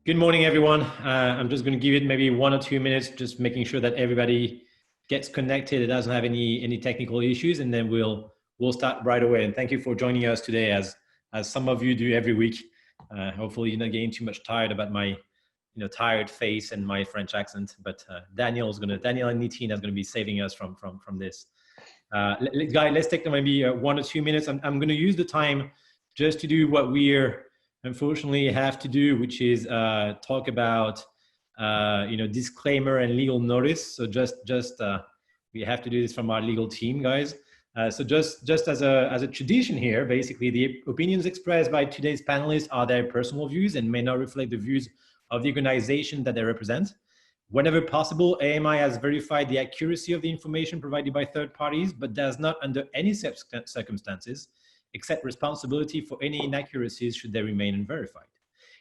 Good morning, everyone. I'm just going to give it maybe 1 or 2 minutes, just making sure that everybody gets connected. It doesn't have any technical issues, and then we'll start right away. And thank you for joining us today, as some of you do every week. Hopefully, you're not getting too much tired about my tired face and my French accent. But Daniel and Nitin is going to be saving us from this. Guys, let's take maybe 1 or 2 minutes. I'm going to use the time just to do what we're unfortunately have to do, which is talk about disclaimer and legal notice. So just we have to do this from our legal team, guys. So just as a tradition here, basically the opinions expressed by today's panelists are their personal views and may not reflect the views of the organization that they represent. Whenever possible, AMI has verified the accuracy of the information provided by third parties, but does not, under any circumstances, accept responsibility for any inaccuracies should they remain unverified.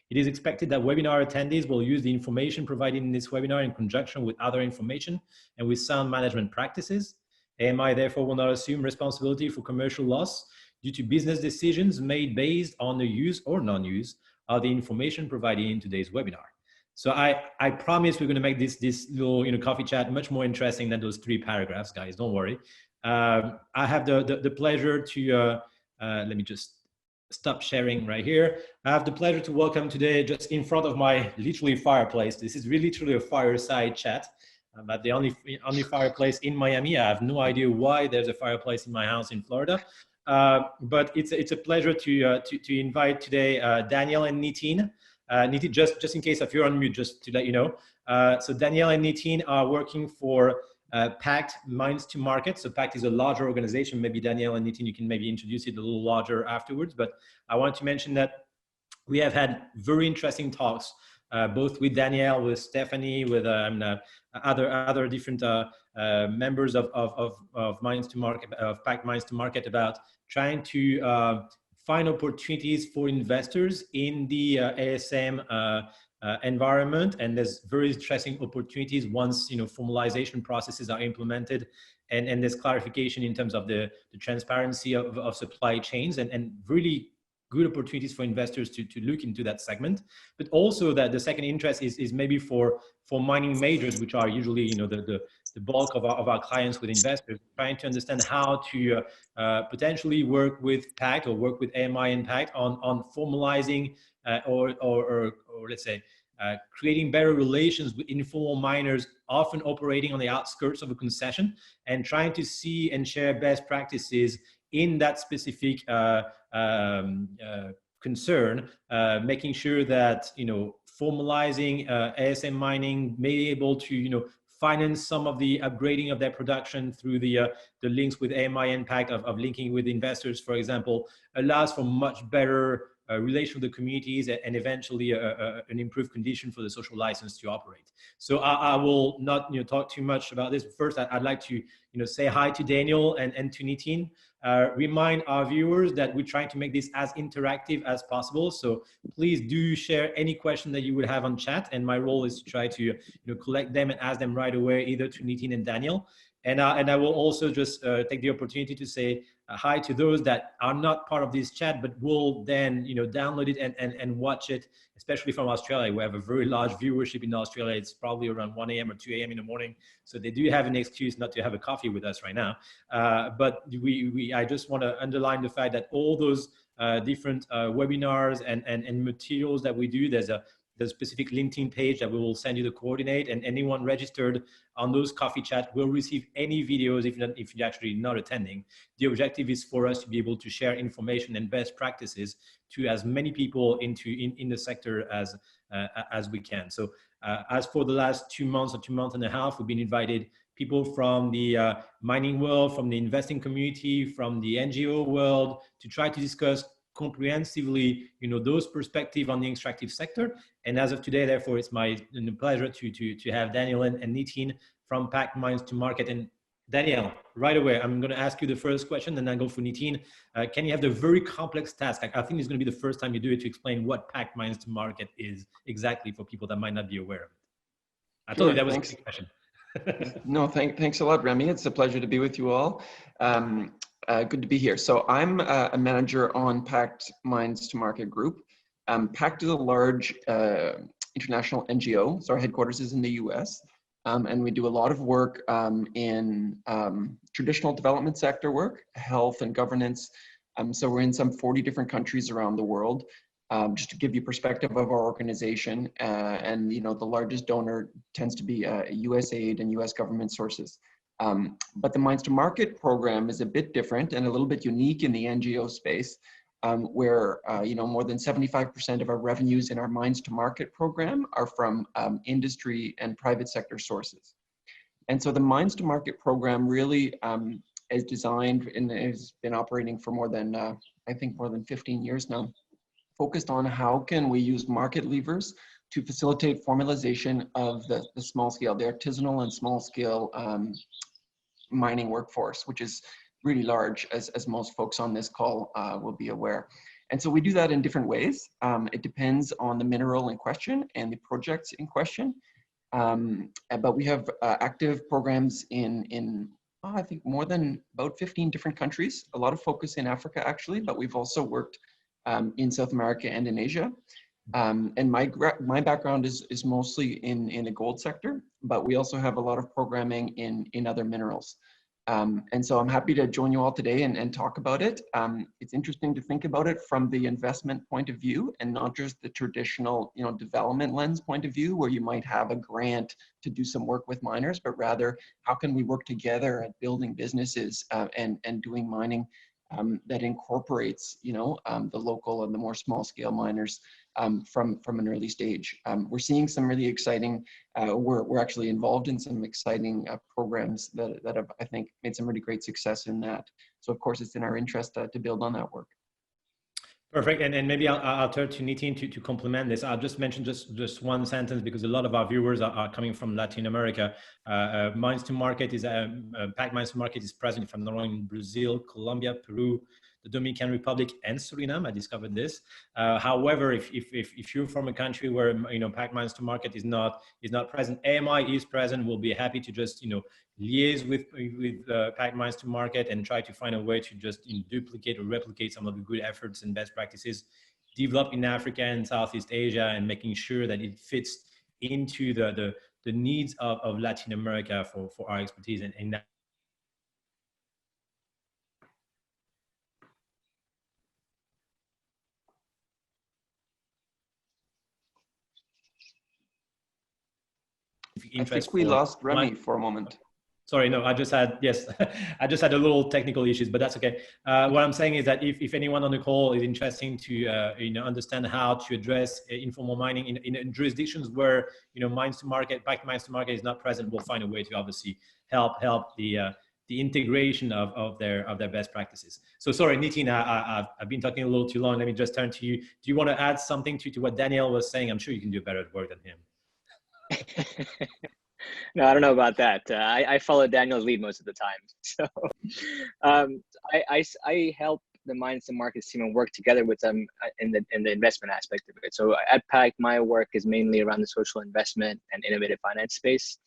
It is expected that webinar attendees will use the information provided in this webinar in conjunction with other information and with sound management practices. AMI therefore will not assume responsibility for commercial loss due to business decisions made based on the use or non-use of the information provided in today's webinar. So I promise we're going to make this little coffee chat much more interesting than those 3 paragraphs, guys. Don't worry. I have the pleasure to let me just stop sharing right here. I have the pleasure to welcome today, just in front of my literally fireplace. This is really truly a fireside chat. But the only fireplace in Miami. I have no idea why there's a fireplace in my house in Florida. But it's a pleasure to invite today Daniel and Nitin. Nitin, just in case if you're on mute, just to let you know. So Daniel and Nitin are working for Pact Minds to Market. So Pact is a larger organization. Maybe Daniel and Nitin, you can maybe introduce it a little larger afterwards. But I wanted to mention that we have had very interesting talks, both with Danielle, with Stephanie, with other different members of Minds to Market, of Pact Minds to Market, about trying to find opportunities for investors in the ASM environment. And there's very interesting opportunities once formalization processes are implemented, and there's clarification in terms of the transparency of supply chains, and really good opportunities for investors to look into that segment. But also that the second interest is maybe for mining majors, which are usually the bulk of our clients with investors, trying to understand how to potentially work with Pact or work with AMI and Pact on formalizing or let's say creating better relations with informal miners, often operating on the outskirts of a concession, and trying to see and share best practices in that specific concern, making sure that formalizing ASM mining may be able to finance some of the upgrading of their production through the links with AMI Impact of linking with investors, for example, allows for much better relation with the communities and eventually an improved condition for the social license to operate. So I will not talk too much about this. First, I'd like to say hi to Daniel and to Nitin. Remind our viewers that we're trying to make this as interactive as possible. So please do share any question that you would have on chat, and my role is to try to collect them and ask them right away, either to Nitin and Daniel. And I will also just take the opportunity to say hi to those that are not part of this chat, but will then download it and watch it, especially from Australia. We have a very large viewership in Australia. It's probably around 1 a.m. or 2 a.m. in the morning. So they do have an excuse not to have a coffee with us right now. But I just want to underline the fact that all those different webinars and materials that we do, there's a specific LinkedIn page that we will send you the coordinate, and anyone registered on those coffee chat will receive any videos if you're actually not attending. The objective is for us to be able to share information and best practices to as many people in the sector as we can. So as for the last 2 months or 2 months and a half, we've been invited people from the mining world, from the investing community, from the NGO world, to try to discuss comprehensively those perspectives on the extractive sector. And as of today, therefore, it's my pleasure to have Daniel and Nitin from Pact Minds to Market. And Daniel, right away, I'm going to ask you the first question, and then go for Nitin. Can you have the very complex task? I think it's going to be the first time you do it, to explain what Pact Minds to Market is exactly for people that might not be aware of it. I told you that was a big question. No, thanks a lot, Remi. It's a pleasure to be with you all. Good to be here. So I'm a manager on Pact Minds to Market Group. Pact is a large international NGO. So our headquarters is in the US. And we do a lot of work in traditional development sector work, health and governance. So we're in some 40 different countries around the world. Just to give you perspective of our organization, and the largest donor tends to be USAID and US government sources. But the Mines to Market program is a bit different and a little bit unique in the NGO space, where more than 75% of our revenues in our Mines to Market program are from industry and private sector sources. And so the Mines to Market program really is designed and has been operating for more than, I think more than 15 years now, focused on how can we use market levers to facilitate formalization of the small scale, the artisanal and small scale mining workforce, which is really large, as most folks on this call will be aware. And so we do that in different ways. It depends on the mineral in question and the projects in question. But we have active programs in I think more than about 15 different countries, a lot of focus in Africa actually, but we've also worked in South America and in Asia. And my background is mostly in the gold sector, but we also have a lot of programming in other minerals. And so I'm happy to join you all today and talk about it. It's interesting to think about it from the investment point of view and not just the traditional development lens point of view, where you might have a grant to do some work with miners, but rather how can we work together at building businesses and doing mining that incorporates the local and the more small scale miners from an early stage. We're seeing some really exciting, we're actually involved in some exciting programs that have, I think, made some really great success in that. So of course it's in our interest to build on that work. Perfect. And maybe I'll turn to Nitin to complement this. I'll just mention just one sentence, because a lot of our viewers are coming from Latin America. Mines to Market is Pact Mines to Market is present, if I'm not wrong, in Brazil, Colombia, Peru, the Dominican Republic, and Suriname. I discovered this. However, if you're from a country where Pact Mines to Market is not present, AMI is present. We'll be happy to just liaise with Pact Mines to Market and try to find a way to just duplicate or replicate some of the good efforts and best practices developed in Africa and Southeast Asia, and making sure that it fits into the needs of Latin America for our expertise and that. I think we lost Remi for a moment. Sorry, no, I just had a little technical issues, but that's okay. What I'm saying is that if anyone on the call is interested to understand how to address informal mining in jurisdictions where Mines to Market, Pact Mines to Market is not present, we'll find a way to obviously help the integration of their best practices. So sorry, Nitin, I've been talking a little too long. Let me just turn to you. Do you want to add something to what Daniel was saying? I'm sure you can do better at work than him. No, I don't know about that. I follow Daniel's lead most of the time. So I help the Mines to Markets team and work together with them in the investment aspect of it. So at Pact, my work is mainly around the social investment and innovative finance space.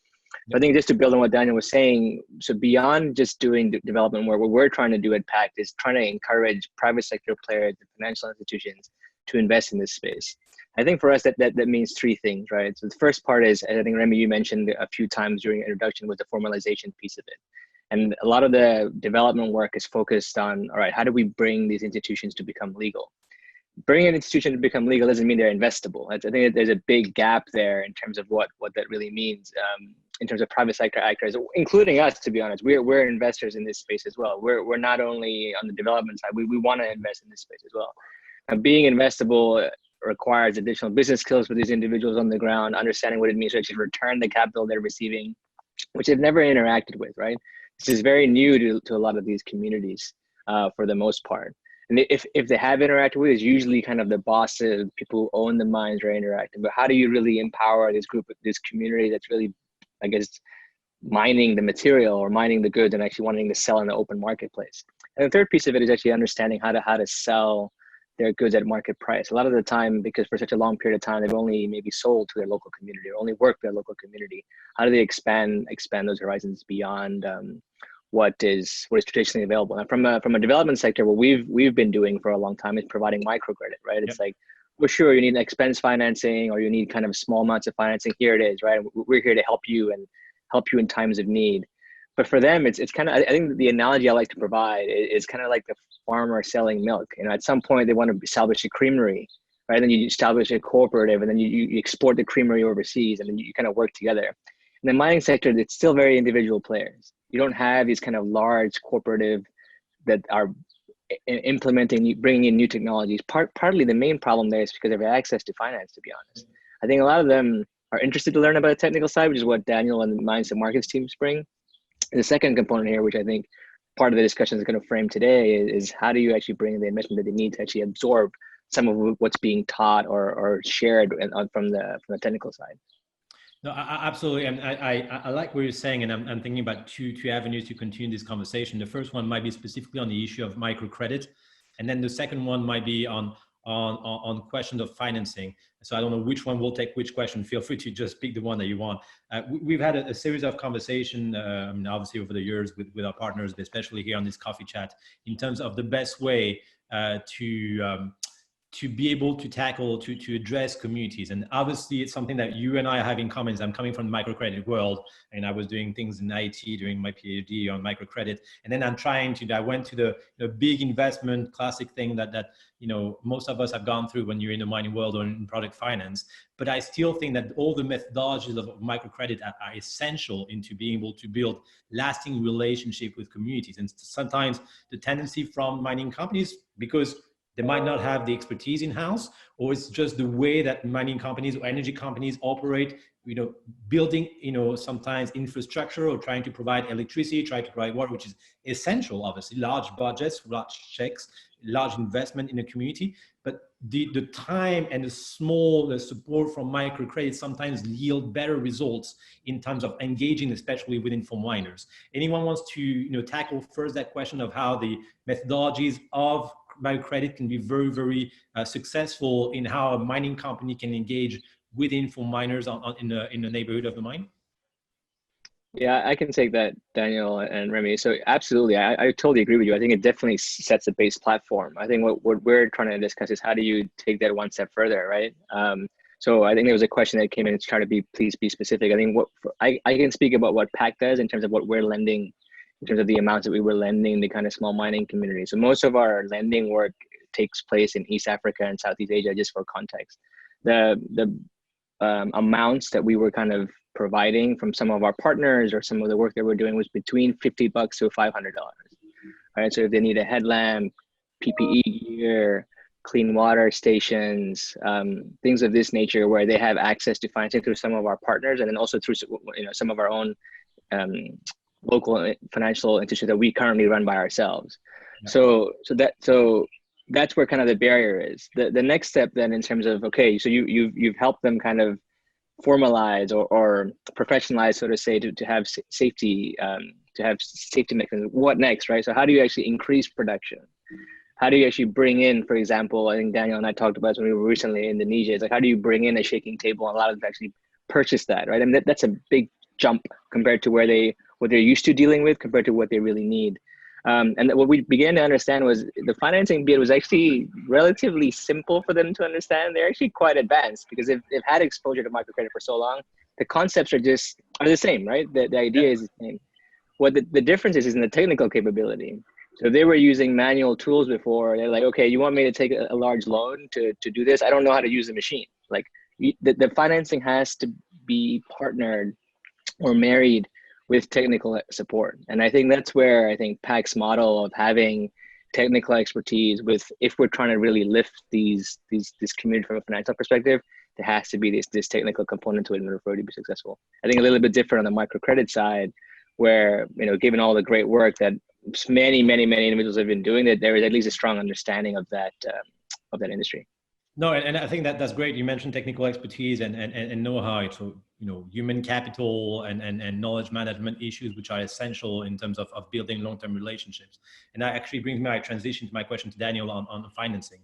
But I think just to build on what Daniel was saying, so beyond just doing development work, what we're trying to do at Pact is trying to encourage private sector players and financial institutions to invest in this space. I think for us that means three things, right? So the first part is, I think Remi, you mentioned a few times during your introduction, was the formalization piece of it. And a lot of the development work is focused on, all right, how do we bring these institutions to become legal? Bringing an institution to become legal doesn't mean they're investable. I think there's a big gap there in terms of what that really means in terms of private sector actors, including us, to be honest. We're investors in this space as well. We're not only on the development side, we want to invest in this space as well. And being investable requires additional business skills for these individuals on the ground, understanding what it means to actually return the capital they're receiving, which they've never interacted with, right? This is very new to a lot of these communities for the most part. And if they have interacted with, it's usually kind of the bosses, people who own the mines are interacting. But how do you really empower this community that's really, I guess, mining the material or mining the goods and actually wanting to sell in the open marketplace? And the third piece of it is actually understanding how to sell their goods at market price. A lot of the time, because for such a long period of time, they've only maybe sold to their local community or only worked with their local community. How do they expand those horizons beyond what is traditionally available? And from a development sector, what we've been doing for a long time is providing microcredit, right? It's like well, sure, you need expense financing or you need kind of small amounts of financing. Here it is, right? We're here to help you and help you in times of need. But for them, it's kind of, I think the analogy I like to provide is kind of like the farmer selling milk. You know, at some point they want to establish a creamery, right? Then you establish a cooperative, and then you export the creamery overseas, and then you kind of work together. In the mining sector, it's still very individual players. You don't have these kind of large cooperative that are implementing, bringing in new technologies. Partly the main problem there is because of access to finance, to be honest. I think a lot of them are interested to learn about the technical side, which is what Daniel and the Mines and Markets teams bring. The second component here, which I think part of the discussion is going to frame today, is how do you actually bring the investment that they need to actually absorb some of what's being taught or shared from the technical side. No, absolutely, and I like what you're saying, and I'm thinking about two avenues to continue this conversation. The first one might be specifically on the issue of microcredit, and then the second one might be on questions of financing. So I don't know which one will take which question. Feel free to just pick the one that you want. We've had a series of conversation, obviously over the years with our partners, but especially here on this coffee chat, in terms of the best way to be able to tackle, to address communities. And obviously it's something that you and I have in common. I'm coming from the microcredit world, and I was doing things in IT during my PhD on microcredit. And then I went to the big investment classic thing that most of us have gone through when you're in the mining world or in product finance. But I still think that all the methodologies of microcredit are essential into being able to build lasting relationship with communities. And sometimes the tendency from mining companies, because they might not have the expertise in-house, or it's just the way that mining companies or energy companies operate, building, sometimes infrastructure or trying to provide electricity, trying to provide water, which is essential, obviously, large budgets, large checks, large investment in a community. But the time and the support from microcredit sometimes yield better results in terms of engaging, especially within for miners. Anyone wants to tackle first that question of how the methodologies of microcredit can be very, very successful in how a mining company can engage with informal miners in the neighborhood of the mine? Yeah, I can take that, Daniel and Remi. So absolutely, I totally agree with you. I think it definitely sets a base platform. I think what we're trying to discuss is how do you take that one step further, right? So I think there was a question that came in to try to please be specific. I think I can speak about what Pact does in terms of what we're lending, in terms of the amounts that we were lending the kind of small mining community. So most of our lending work takes place in East Africa and Southeast Asia, just for context. The amounts that we were kind of providing from some of our partners or some of the work that we're doing was between $50 to $500, right? So if they need a headlamp, PPE gear, clean water stations, things of this nature, where they have access to financing through some of our partners, and then also through some of our own local financial institutions that we currently run by ourselves. Yeah. So that's where kind of the barrier is. The next step then, in terms of, okay, so you've helped them kind of formalize or professionalize, so to say, to have safety mechanisms. What next, right? So how do you actually increase production? How do you actually bring in, for example, I think Daniel and I talked about when we were recently in Indonesia, it's like, how do you bring in a shaking table and allow them to actually purchase that, right? And that's a big jump compared to what they're used to dealing with compared to what they really need. And what we began to understand was the financing bit was actually relatively simple for them to understand. They're actually quite advanced because they've had exposure to microcredit for so long. The concepts are the same, right? The idea is the same. What the difference is in the technical capability. So they were using manual tools before. They're like, okay, you want me to take a large loan to do this? I don't know how to use the machine. Like the financing has to be partnered or married with technical support. And I think that's where I think Pact's model of having technical expertise if we're trying to really lift this community from a financial perspective, there has to be this technical component to it in order for it to be successful. I think a little bit different on the microcredit side, where, given all the great work that many individuals have been doing, that there is at least a strong understanding of that industry. No, and I think that's great. You mentioned technical expertise and know-how. So, human capital and knowledge management issues, which are essential in terms of building long-term relationships. And that actually brings my transition to my question to Daniel on financing.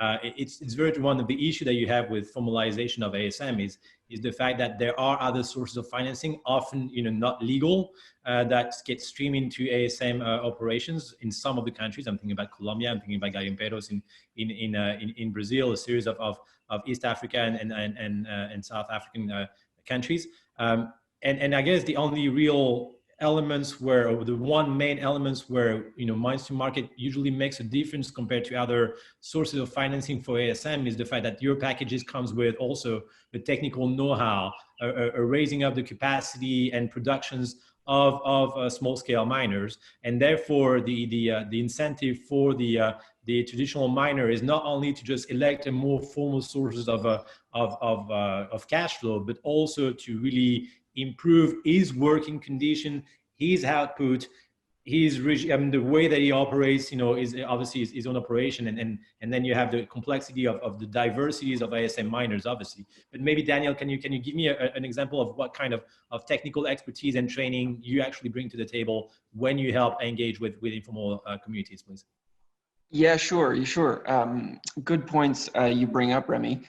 It's very one of the issue that you have with formalization of ASM is is the fact that there are other sources of financing, often not legal, that get streamed into ASM operations in some of the countries. I'm thinking about Colombia. I'm thinking about Garimpeiros in Brazil, a series of East Africa and South African countries. And I guess the only real elements where, or the one main elements where mines to market usually makes a difference compared to other sources of financing for ASM is the fact that your packages comes with also the technical know-how, raising up the capacity and productions of small scale miners, and therefore the incentive for the traditional miner is not only to just elect a more formal sources of cash flow, but also to really improve his working condition, his output, the way that he operates, is obviously his own operation, and then you have the complexity of the diversities of ASM miners, obviously. But maybe Daniel, can you give me an example of what kind of technical expertise and training you actually bring to the table when you help engage with informal communities, please? Yeah, sure. Good points you bring up, Remi.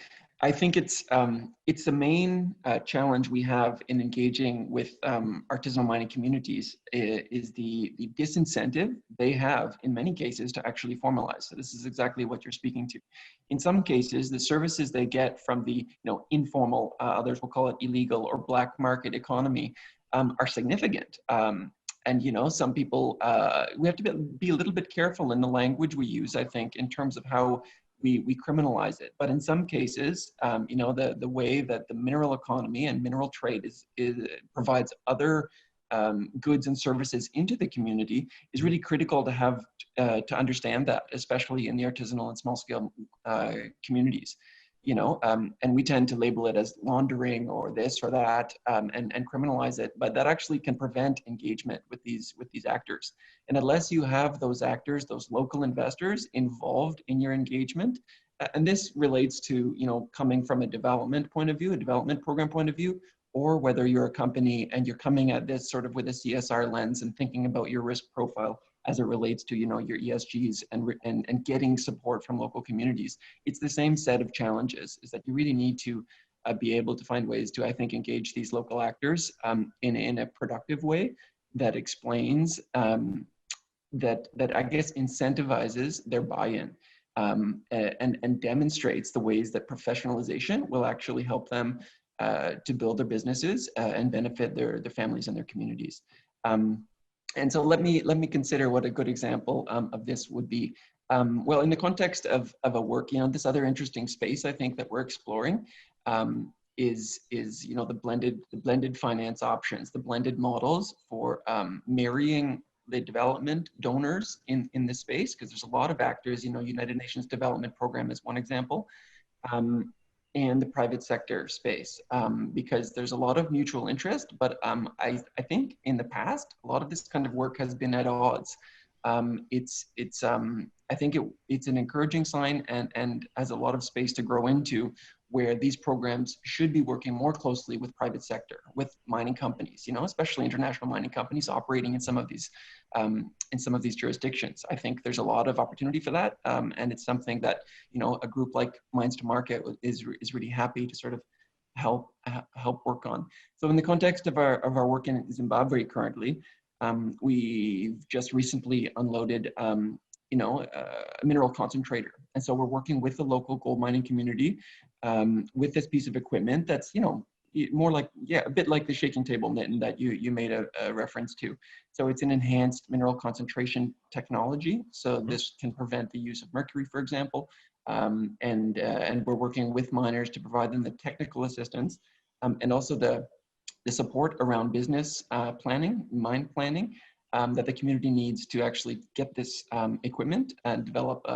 I think it's the main challenge we have in engaging with artisanal mining communities is the disincentive they have in many cases to actually formalize. So this is exactly what you're speaking to. In some cases, the services they get from the informal, others will call it illegal or black market economy, are significant. And some people, we have to be a little bit careful in the language we use, I think, in terms of how we criminalize it. But in some cases, the way that the mineral economy and mineral trade provides other goods and services into the community is really critical to have to understand that, especially in the artisanal and small scale communities. And we tend to label it as laundering or this or that, and criminalize it, but that actually can prevent engagement with these actors. And unless you have those actors, those local investors involved in your engagement, and this relates to coming from a development point of view, a development program point of view, or whether you're a company and you're coming at this sort of with a CSR lens and thinking about your risk profile as it relates to your ESGs and getting support from local communities. It's the same set of challenges, is that you really need to be able to find ways to, I think, engage these local actors in a productive way that explains, that I guess incentivizes their buy-in, and demonstrates the ways that professionalization will actually help them to build their businesses and benefit their families and their communities. And so let me consider what a good example of this would be. Well, in the context of a work, this other interesting space I think that we're exploring is the blended finance options, the blended models for marrying the development donors in this space, because there's a lot of actors. United Nations Development Program is one example. And the private sector space, because there's a lot of mutual interest, but I think in the past, a lot of this kind of work has been at odds. I think it's an encouraging sign and has a lot of space to grow into, where these programs should be working more closely with private sector, with mining companies, especially international mining companies operating in some of these jurisdictions. I think there's a lot of opportunity for that, and it's something that a group like Mines to Market is really happy to sort of help work on. So in the context of our work in Zimbabwe currently, we've just recently unloaded a mineral concentrator, and so we're working with the local gold mining community with this piece of equipment that's more like, a bit like the shaking table, Nitin, that you made a reference to. So it's an enhanced mineral concentration technology. So this can prevent the use of mercury, for example. And we're working with miners to provide them the technical assistance and also the support around business planning, mine planning, that the community needs to actually get this equipment and develop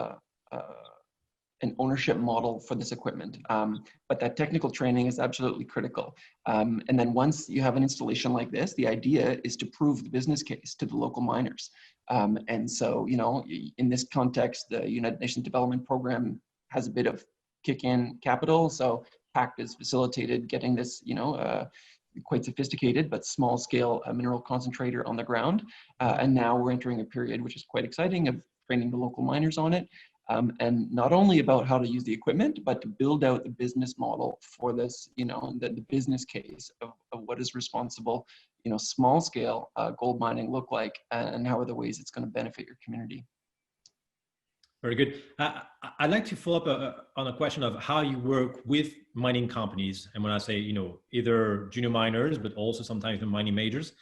an ownership model for this equipment. But that technical training is absolutely critical. And then once you have an installation like this, the idea is to prove the business case to the local miners. And so, in this context, the United Nations Development Program has a bit of kick-in capital. So Pact has facilitated getting this, quite sophisticated but small scale mineral concentrator on the ground. And now we're entering a period which is quite exciting of training the local miners on it. and not only about how to use the equipment, but to build out the business model for this, the business case of what is responsible, small scale gold mining look like, and how are the ways it's going to benefit your community. Very good. I'd like to follow up on a question of how you work with mining companies. And when I say, either junior miners, but also sometimes the mining majors.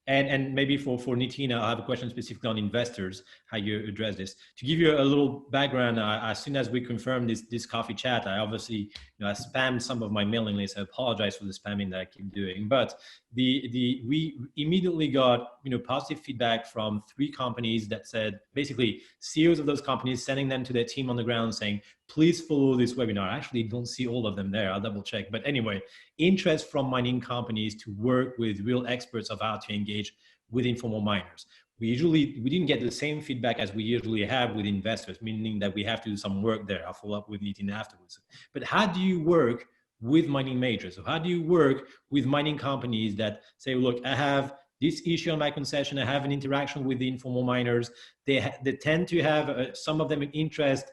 And maybe for Nitin, I have a question specifically on investors, how you address this. To give you a little background, as soon as we confirmed this coffee chat, I obviously I spammed some of my mailing lists. I apologize for the spamming that I keep doing. But we immediately got positive feedback from 3 companies that said, basically CEOs of those companies sending them to their team on the ground saying, please follow this webinar. I actually don't see all of them there. I'll double check. But anyway, interest from mining companies to work with real experts of how to engage with informal miners. We didn't get the same feedback as we usually have with investors, meaning that we have to do some work there. I'll follow up with Nitin afterwards. But how do you work with mining majors? So how do you work with mining companies that say, look, I have this issue on my concession, I have an interaction with the informal miners. They tend to have some of them an interest,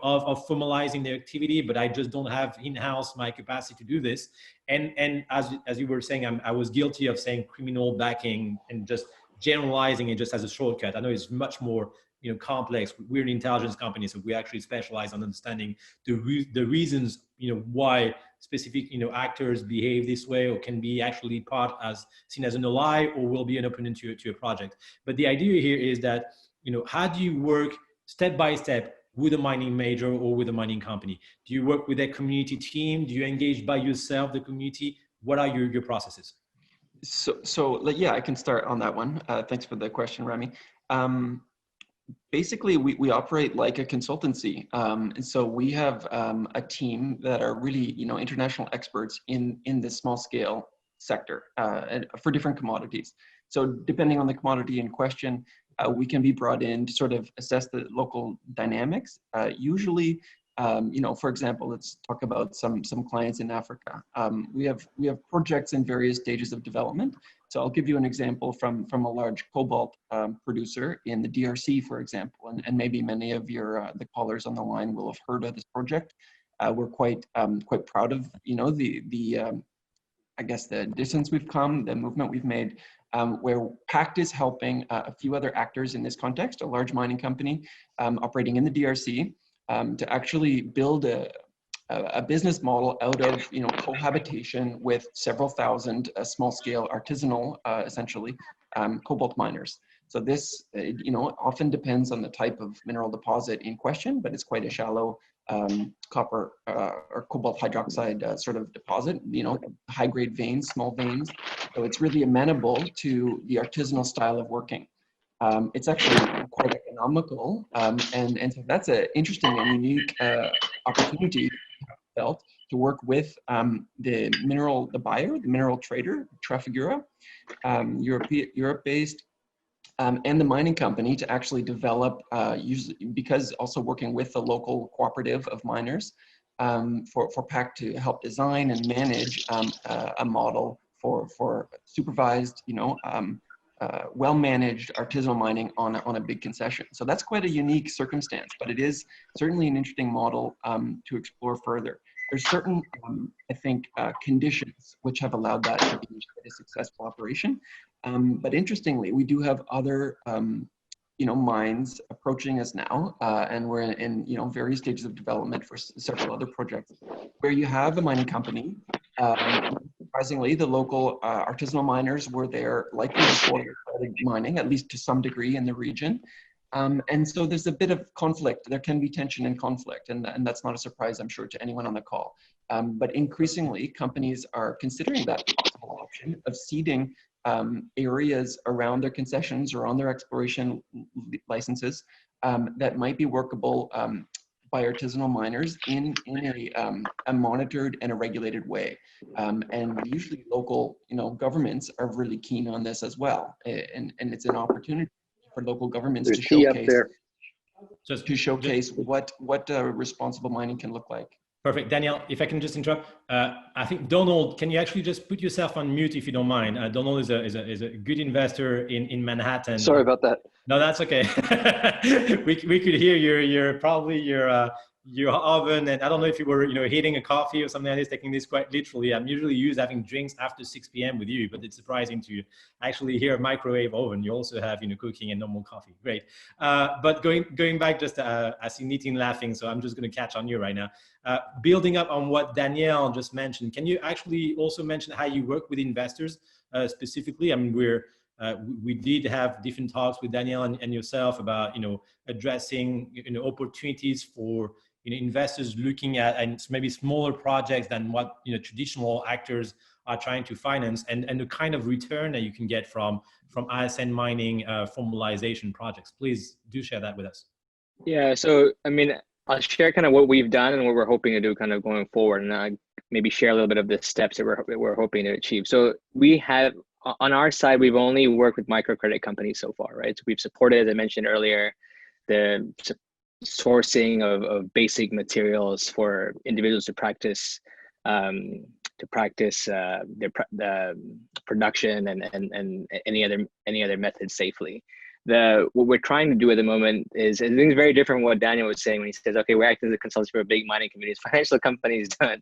of formalizing their activity, but I just don't have in-house my capacity to do this. And as you were saying, I was guilty of saying criminal backing and just generalizing it just as a shortcut. I know it's much more complex. We're an intelligence company, so we actually specialize on understanding the reasons why specific actors behave this way, or can be actually seen as an ally, or will be an opponent to a project. But the idea here is that how do you work step by step with a mining major or with a mining company? Do you work with a community team? Do you engage by yourself, the community? What are your processes? So yeah, I can start on that one. Thanks for the question, Remi. Basically, we operate like a consultancy. And so we have a team that are really, international experts in the small scale sector and for different commodities. So depending on the commodity in question, we can be brought in to sort of assess the local dynamics. Usually, for example, let's talk about some clients in Africa. We have projects in various stages of development. So I'll give you an example from a large cobalt producer in the DRC, for example, and maybe many of the callers on the line will have heard of this project. We're quite proud of I guess the distance we've come, the movement we've made, where Pact is helping a few other actors in this context, a large mining company operating in the DRC, to actually build a business model out of cohabitation with several thousand small-scale artisanal, essentially, cobalt miners. So this, often depends on the type of mineral deposit in question, but it's quite a shallow copper or cobalt hydroxide sort of deposit, high-grade veins, small veins. So it's really amenable to the artisanal style of working. It's actually quite economical, and so that's an interesting and unique opportunity felt to work with the buyer, the mineral trader, Trafigura, Europe-based, and the mining company to actually develop, because also working with the local cooperative of miners, for Pact to help design and manage a model for supervised, well-managed artisanal mining on a big concession. So that's quite a unique circumstance, but it is certainly an interesting model to explore further. There's certain, I think, conditions which have allowed that to be a successful operation. But interestingly, we do have other, mines approaching us now, and we're in various stages of development for several other projects, where you have a mining company. Surprisingly, the local artisanal miners were there likely before mining, at least to some degree in the region. And so there's a bit of conflict. There can be tension and conflict, and that's not a surprise, I'm sure, to anyone on the call. But increasingly, companies are considering that possible option of ceding areas around their concessions or on their exploration licenses that might be workable by artisanal miners in a monitored and a regulated way. And usually local governments are really keen on this as well. And it's an opportunity for local governments to showcase what responsible mining can look like. Perfect. Daniel, if I can just interrupt, I think Donald, can you actually just put yourself on mute if you don't mind? Donald is a good investor in Manhattan. Sorry about that. No, that's okay. we could hear your oven, and I don't know if you were heating a coffee or something like this. Taking this quite literally, I'm usually used to having drinks after 6 p.m. with you, but it's surprising to actually hear a microwave oven. You also have cooking and normal coffee. Great. But going back, just I see Nitin laughing, so I'm just going to catch on you right now. Building up on what Danielle just mentioned, can you actually also mention how you work with investors specifically? I mean, we did have different talks with Danielle and yourself about addressing opportunities for investors looking at and maybe smaller projects than what traditional actors are trying to finance, and the kind of return that you can get from ISN mining formalization projects. Please do share that with us. Yeah, so I mean, I'll share kind of what we've done and what we're hoping to do kind of going forward, and maybe share a little bit of the steps that we're hoping to achieve. So we have, on our side, we've only worked with microcredit companies so far, right? So we've supported, as I mentioned earlier, the sourcing of basic materials for individuals to practice the production and any other methods safely. What we're trying to do at the moment is, I think it's very different from what Daniel was saying when he says, okay, we're acting as a consultant for big mining communities. Financial companies that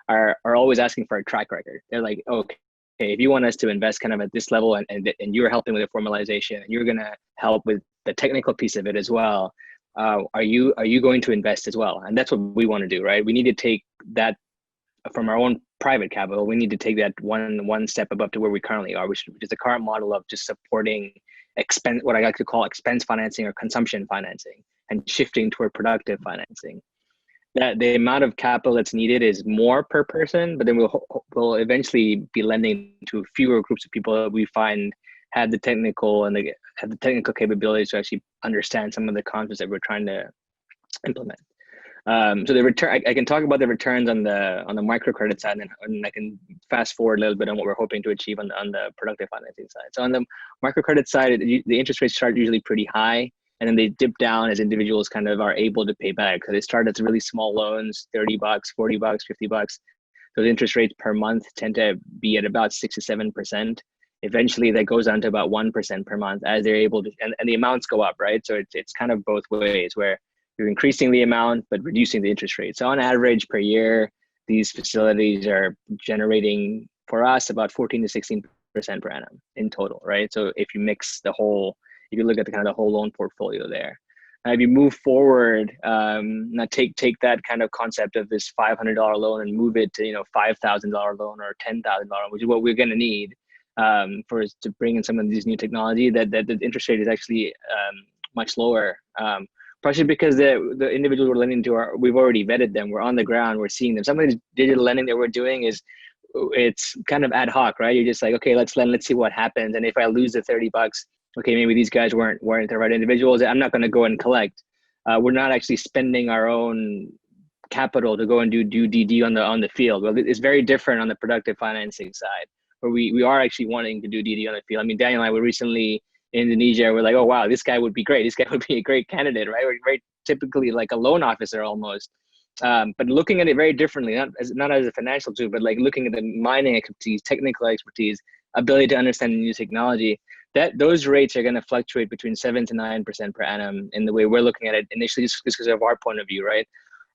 are always asking for a track record. They're like, okay, if you want us to invest kind of at this level and you're helping with the formalization and you're going to help with the technical piece of it as well, are you going to invest as well? And that's what we want to do, right? We need to take that from our own private capital. We need to take that one step above to where we currently are, which is the current model of just supporting what I like to call expense financing or consumption financing, and shifting toward productive financing. That the amount of capital that's needed is more per person, but then we'll eventually be lending to fewer groups of people that we find have the technical capabilities to actually understand some of the concepts that we're trying to implement. So the return, I can talk about the returns on the microcredit side, and I can fast forward a little bit on what we're hoping to achieve on the productive financing side. So on the microcredit side, the interest rates start usually pretty high, and then they dip down as individuals kind of are able to pay back. So they start at really small loans, $30, $40, $50. Those interest rates per month tend to be at about 6 to 7%. Eventually that goes down to about 1% per month as they're able to, and the amounts go up, right? So it's kind of both ways, where you're increasing the amount, but reducing the interest rate. So on average per year, these facilities are generating for us about 14 to 16% per annum in total, right? So if you mix if you look at the kind of the whole loan portfolio there. Now, if you move forward, now take that kind of concept of this $500 loan and move it to $5,000 loan or $10,000, which is what we're going to need for us to bring in some of these new technology. That the interest rate is actually much lower. Partially because the individuals we're lending to we've already vetted them. We're on the ground. We're seeing them. Some of the digital lending that we're doing it's kind of ad hoc, right? You're just like, okay, let's lend. Let's see what happens. And if I lose the $30, okay, maybe these guys weren't the right individuals. I'm not going to go and collect. We're not actually spending our own capital to go and do DD on the field. Well, it's very different on the productive financing side, where we are actually wanting to do DD on the field. I mean, Daniel and I were recently in Indonesia. We're like, oh wow, this guy would be great. This guy would be a great candidate, right? We're very typically like a loan officer almost, but looking at it very differently, not as a financial tool, but like looking at the mining expertise, technical expertise, ability to understand new technology. Those rates are going to fluctuate between 7 to 9% per annum in the way we're looking at it initially, just because of our point of view, right?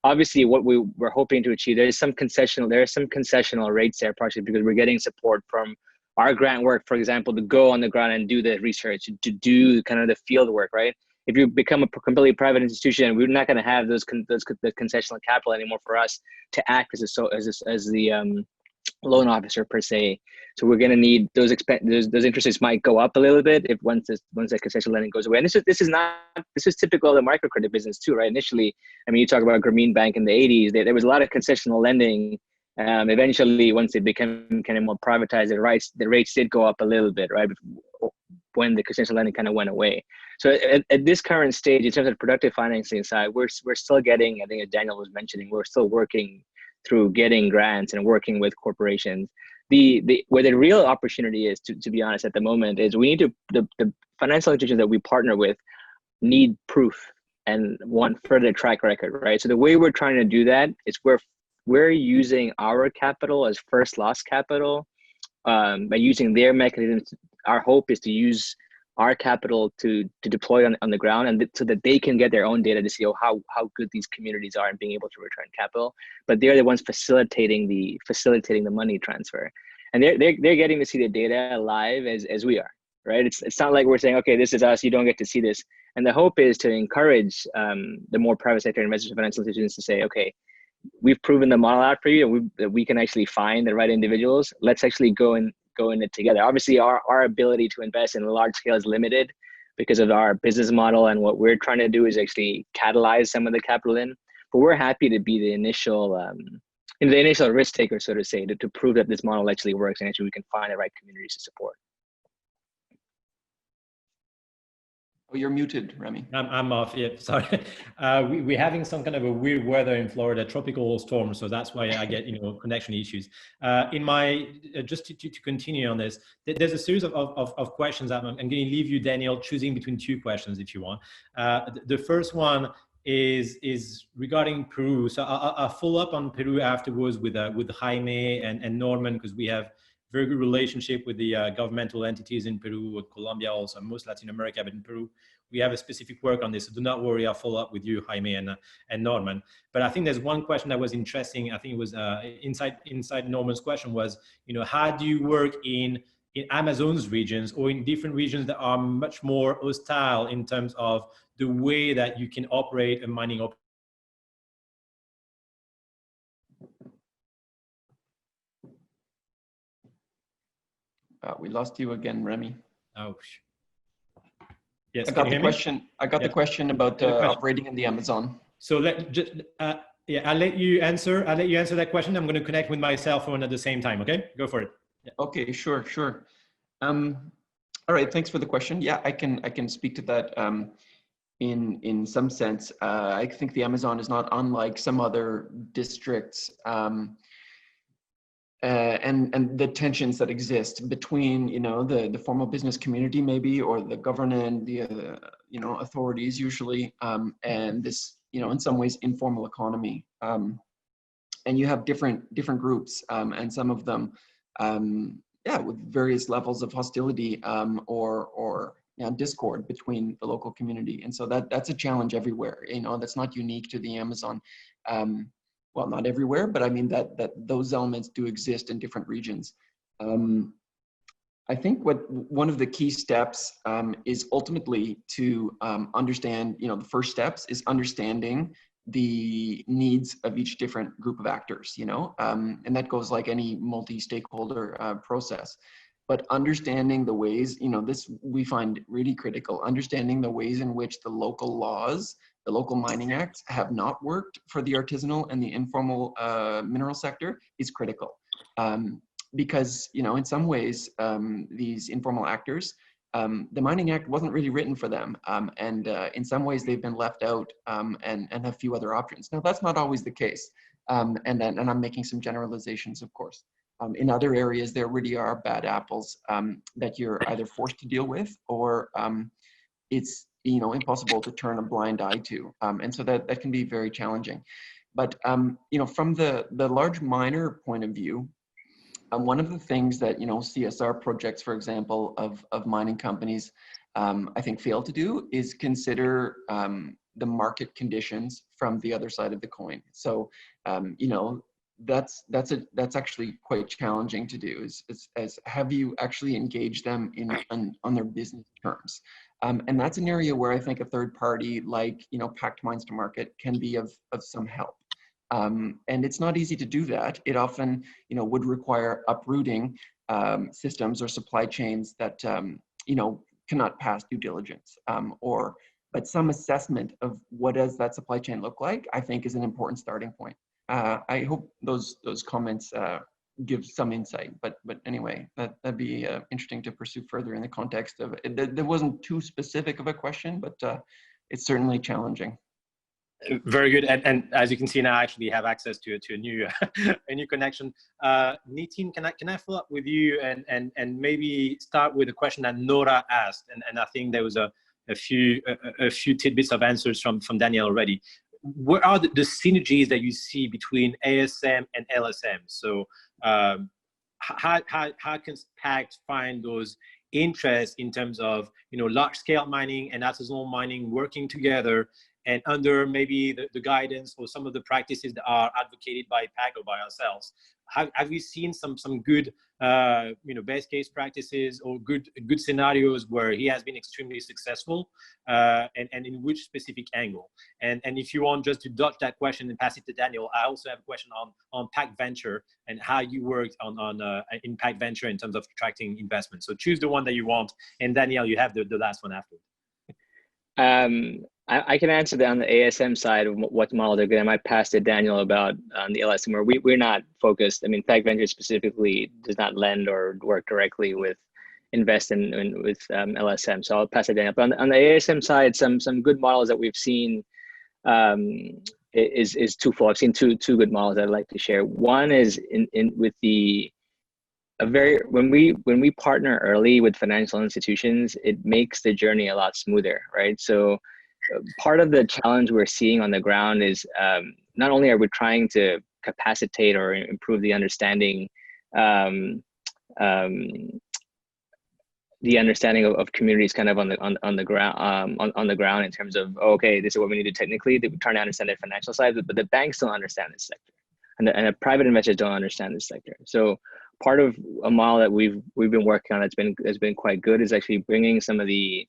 Obviously, what we're hoping to achieve, there are some concessional rates there, partially because we're getting support from our grant work, for example, to go on the ground and do the research, to do kind of the field work, right? If you become a completely private institution, we're not going to have the concessional capital anymore for us to act as the loan officer per se. So we're going to need those interest rates might go up a little bit if once that concessional lending goes away. And this is typical of the microcredit business too, right? Initially, I mean, you talk about Grameen Bank in the 80s. There was a lot of concessional lending. Eventually, once it became kind of more privatized, the rates did go up a little bit, right? When the concessional lending kind of went away. So at this current stage, in terms of productive financing side, we're still getting, I think as Daniel was mentioning, we're still working through getting grants and working with corporations. Where the real opportunity is, to be honest, at the moment, is we need the financial institutions that we partner with need proof. and want further track record, right? So the way we're trying to do that is we're using our capital as first loss capital, by using their mechanisms. Our hope is to use our capital to deploy on the ground, and so that they can get their own data to see how good these communities are in being able to return capital. But they're the ones facilitating the money transfer, and they're getting to see the data live as we are, right? It's not like we're saying, okay, this is us, you don't get to see this. And the hope is to encourage the more private sector investors and financial institutions to say, okay, we've proven the model out for you, and that we can actually find the right individuals. Let's actually go in it together. Obviously, our ability to invest in a large scale is limited because of our business model, and what we're trying to do is actually catalyze some of the capital in. But we're happy to be the initial risk taker, so to say, to prove that this model actually works and actually we can find the right communities to support. Oh, you're muted, Remi. I'm off. Yeah, sorry. We're having some kind of a weird weather in Florida, tropical storm, so that's why I get connection issues. In my just to continue on this, there's a series of questions. I'm going to leave you, Daniel, choosing between two questions if you want. The first one is regarding Peru. So I'll follow up on Peru afterwards with Jaime and Norman, because we have very good relationship with the governmental entities in Peru, with Colombia, also most Latin America, but in Peru, we have a specific work on this. So do not worry, I'll follow up with you, Jaime and Norman. But I think there's one question that was interesting. I think it was inside Norman's question was, how do you work in Amazon's regions or in different regions that are much more hostile in terms of the way that you can operate a mining operation? We lost you again, Remi. Oh, yes. I got the question. I got the question about operating in the Amazon. So I'll let you answer. I'll let you answer that question. I'm going to connect with my cell phone at the same time. Okay, go for it. Yeah. Okay, sure. All right, thanks for the question. Yeah, I can speak to that in some sense. I think the Amazon is not unlike some other districts. And the tensions that exist between, the formal business community maybe, or the government, the authorities usually, and this, in some ways informal economy. And you have different groups, and some of them, with various levels of hostility or discord between the local community. And so that's a challenge everywhere. That's not unique to the Amazon. Well, not everywhere, but I mean that those elements do exist in different regions. I think one of the key steps is ultimately to understand, the first steps is understanding the needs of each different group of actors, and that goes like any multi-stakeholder process. But understanding the ways, this we find really critical, understanding the ways in which the local laws, the local mining acts have not worked for the artisanal and the informal mineral sector is critical. Because, in some ways, these informal actors, the Mining Act wasn't really written for them. And in some ways they've been left out and have few other options. Now, that's not always the case. And I'm making some generalizations, of course. In other areas, there really are bad apples that you're either forced to deal with, or it's impossible to turn a blind eye to, and so that can be very challenging. But from the large miner point of view, one of the things that CSR projects, for example, of mining companies, I think fail to do is consider the market conditions from the other side of the coin. So that's actually quite challenging to do. Is have you actually engaged them on their business terms? And that's an area where I think a third party like Pact Mines to Market can be of some help. And it's not easy to do that. It often would require uprooting systems or supply chains that cannot pass due diligence, but some assessment of what does that supply chain look like, I think, is an important starting point. I hope those comments give some insight, but anyway, that'd be interesting to pursue further in the context of it. There wasn't too specific of a question, but it's certainly challenging. Very good, and as you can see now, I actually have access to a new a new connection. Nitin, can I follow up with you and maybe start with a question that Nora asked, and I think there was a a few tidbits of answers from Daniel already. What are the synergies that you see between ASM and LSM? So how can Pact find those interests in terms of large scale mining and artisanal mining working together, and under maybe the guidance or some of the practices that are advocated by Pact or by ourselves? Have you seen some good best case practices or good scenarios where he has been extremely successful, and in which specific angle? And if you want just to dodge that question and pass it to Daniel, I also have a question on Pact Venture and how you worked on in Pact Venture in terms of attracting investment. So choose the one that you want, and Daniel, you have the last one after. I can answer that on the ASM side of what model they're good. I might pass to Daniel about the LSM, where we're not focused. I mean, Pact Venture specifically does not lend or work directly with with LSM. So I'll pass it to Daniel. But on the ASM side, some good models that we've seen is twofold. I've seen two good models that I'd like to share. One is with when we partner early with financial institutions, it makes the journey a lot smoother, right? So part of the challenge we're seeing on the ground is not only are we trying to capacitate or improve the understanding of communities kind of on the ground in terms of, okay, this is what we need to technically. We're trying to understand the financial side, but the banks don't understand this sector, and the private investors don't understand this sector. So part of a model that we've been working on that's been quite good is actually bringing some of the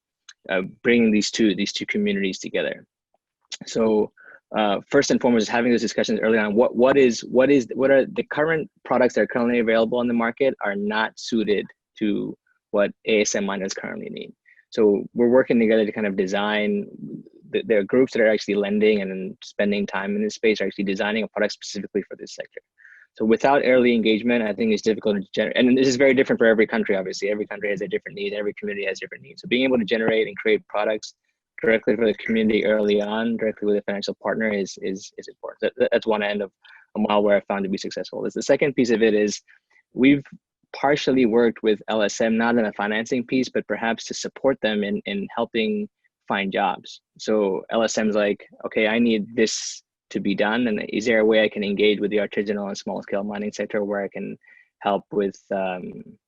bringing these two communities together. So first and foremost, having those discussions early on. What are the current products that are currently available on the market are not suited to what ASM miners currently need. So we're working together to kind of design. There are groups that are actually lending and spending time in this space are actually designing a product specifically for this sector. So without early engagement, I think it's difficult to generate, and this is very different for every country, obviously. Every country has a different need, every community has different needs. So being able to generate and create products directly for the community early on, directly with a financial partner is important. That's one end of a model where I found to be successful. The second piece of it is we've partially worked with LSM, not in a financing piece, but perhaps to support them in helping find jobs. So LSM's like, okay, I need this to be done, and is there a way I can engage with the artisanal and small scale mining sector where I can help with filling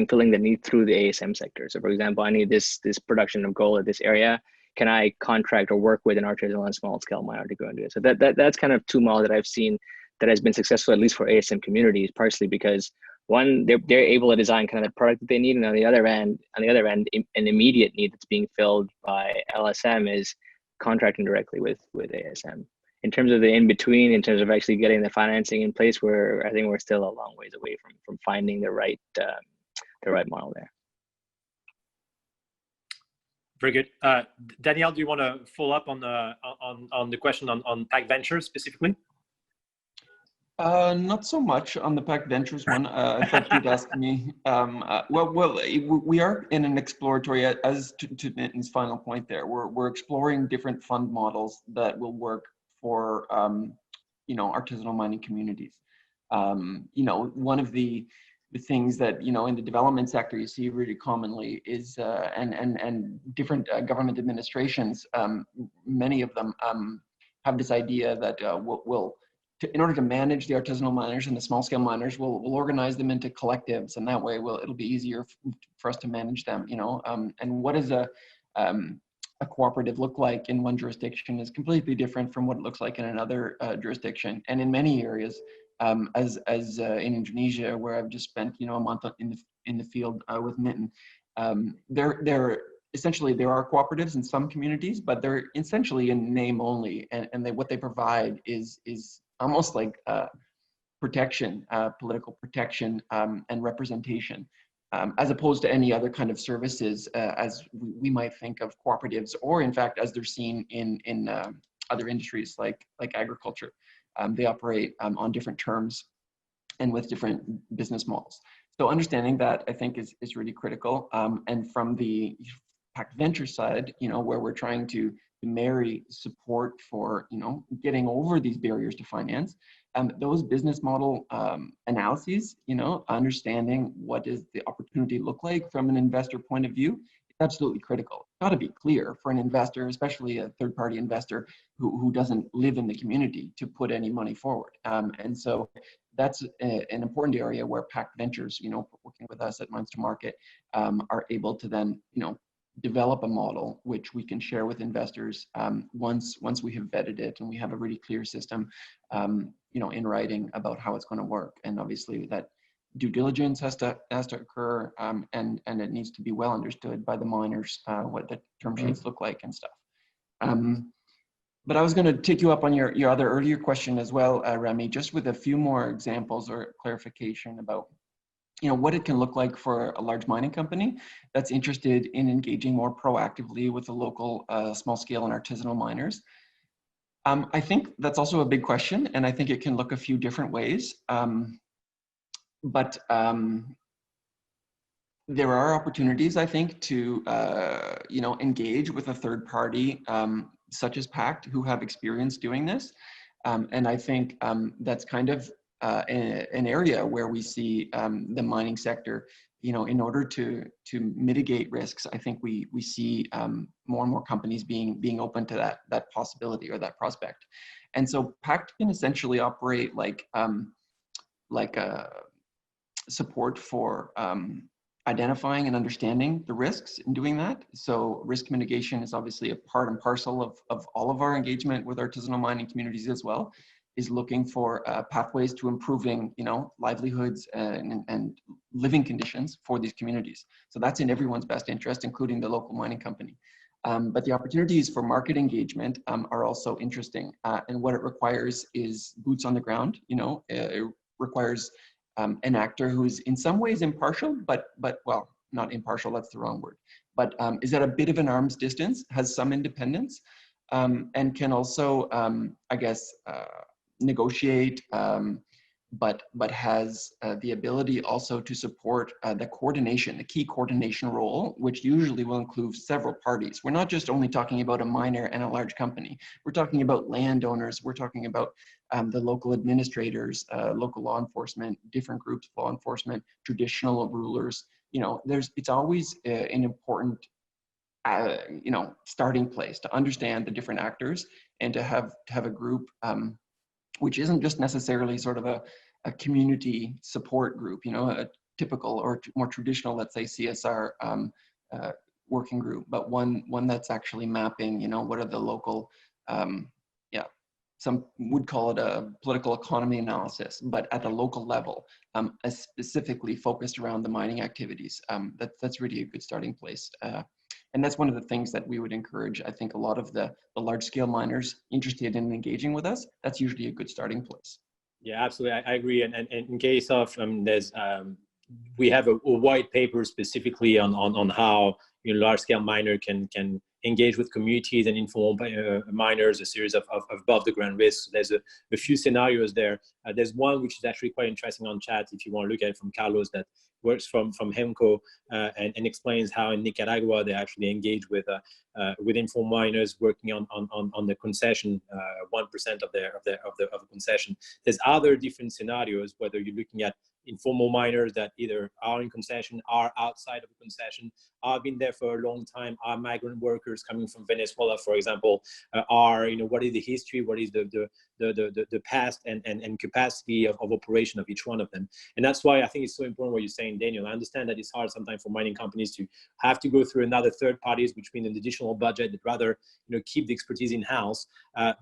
the need through the ASM sector? So for example, I need this production of gold at this area. Can I contract or work with an artisanal and small scale miner to go and do it? So that's kind of two models that I've seen that has been successful, at least for ASM communities, partially because one, they're able to design kind of the product that they need, and on the other end, an immediate need that's being filled by LSM is contracting directly with ASM. In terms of the in-between, in terms of actually getting the financing in place, I think we're still a long ways away from finding the right model there. Very good. Danielle, do you want to follow up on the question on Pact Ventures specifically? Not so much on the Pact Ventures one. I thought you'd ask me. We are in an exploratory, as to Nitin's final point there. We're exploring different fund models that will work for artisanal mining communities. One of the things that in the development sector you see really commonly is and different government administrations. Many of them have this idea that in order to manage the artisanal miners and the small scale miners, we'll organize them into collectives, and that way it'll be easier for us to manage them. And what does a cooperative look like in one jurisdiction is completely different from what it looks like in another jurisdiction. And in many areas, as in Indonesia, where I've just spent a month in the field with Nitin, there are cooperatives in some communities, but they're essentially in name only, and what they provide is almost like protection, political protection, and representation, as opposed to any other kind of services as we might think of cooperatives, or in fact as they're seen in other industries like agriculture. They operate on different terms and with different business models. So understanding that, I think, is really critical. And from the Pact Venture side, where we're trying to marry support for getting over these barriers to finance, those business model analyses, understanding what does the opportunity look like from an investor point of view, is absolutely critical. It's got to be clear for an investor, especially a third-party investor who doesn't live in the community, to put any money forward. And so that's an important area where Pact Ventures, working with us at Minds to Market, are able to then, develop a model which we can share with investors once we have vetted it and we have a really clear system, in writing about how it's going to work. And obviously that due diligence has to occur, and it needs to be well understood by the miners, what the term sheets look like and stuff. But I was going to take you up on your other earlier question as well, Remi, just with a few more examples or clarification about what it can look like for a large mining company that's interested in engaging more proactively with the local small scale and artisanal miners. I think that's also a big question, and I think it can look a few different ways. But there are opportunities, I think, to engage with a third party such as Pact, who have experience doing this. And I think that's kind of an area where we see the mining sector, in order to mitigate risks. I think we see more and more companies being open to that possibility or that prospect. And so Pact can essentially operate like a support for identifying and understanding the risks in doing that. So risk mitigation is obviously a part and parcel of all of our engagement with artisanal mining communities as well, is looking for pathways to improving, livelihoods and living conditions for these communities. So that's in everyone's best interest, including the local mining company. But the opportunities for market engagement are also interesting. And what it requires is boots on the ground. It requires an actor who's in some ways impartial, but well, not impartial, that's the wrong word, but is at a bit of an arm's distance, has some independence, and can also, negotiate, but has the ability also to support the key coordination role, which usually will include several parties. We're not just only talking about a miner and a large company. We're talking about landowners. We're talking about the local administrators, local law enforcement, different groups of law enforcement, traditional rulers. It's always an important starting place to understand the different actors and to have a group which isn't just necessarily sort of a community support group, a typical or more traditional, let's say, CSR working group, but one that's actually mapping, what are the local, some would call it a political economy analysis, but at the local level, specifically focused around the mining activities. That's really a good starting place. And that's one of the things that we would encourage. I think a lot of the large scale miners interested in engaging with us, that's usually a good starting place. Yeah, absolutely. I agree. And in case of, we have a white paper specifically on how large scale miner can engage with communities and inform miners, a series of above the ground risks. There's a few scenarios there. There's one which is actually quite interesting on chat if you want to look at it, from Carlos, that works from Hemco and explains how in Nicaragua they actually engage with informal miners working on the concession, 1% of the concession. There's other different scenarios, whether you're looking at informal miners that either are in concession, are outside of a concession, are been there for a long time, are migrant workers coming from Venezuela, for example, what is the history, what is the past and capacity of operation of each one of them. And that's why I think it's so important what you're saying, Daniel. I understand that it's hard sometimes for mining companies to have to go through another third parties, which means an additional budget, that rather keep the expertise in-house.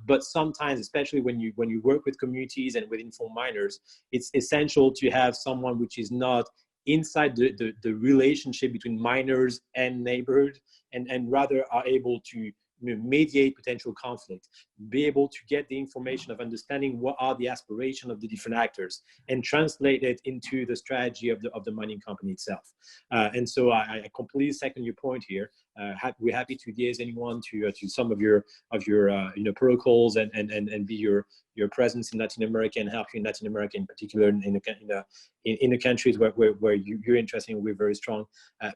But sometimes, especially when you work with communities and with informal miners, it's essential to have someone which is not inside the relationship between miners and neighborhood, and rather are able to mediate potential conflict, be able to get the information of understanding what are the aspirations of the different actors and translate it into the strategy of the mining company itself. And so I completely second your point here. We're happy to liaise anyone to some of your protocols and be your presence in Latin America and help you in Latin America in particular, in the countries where you're interested and we're very strong.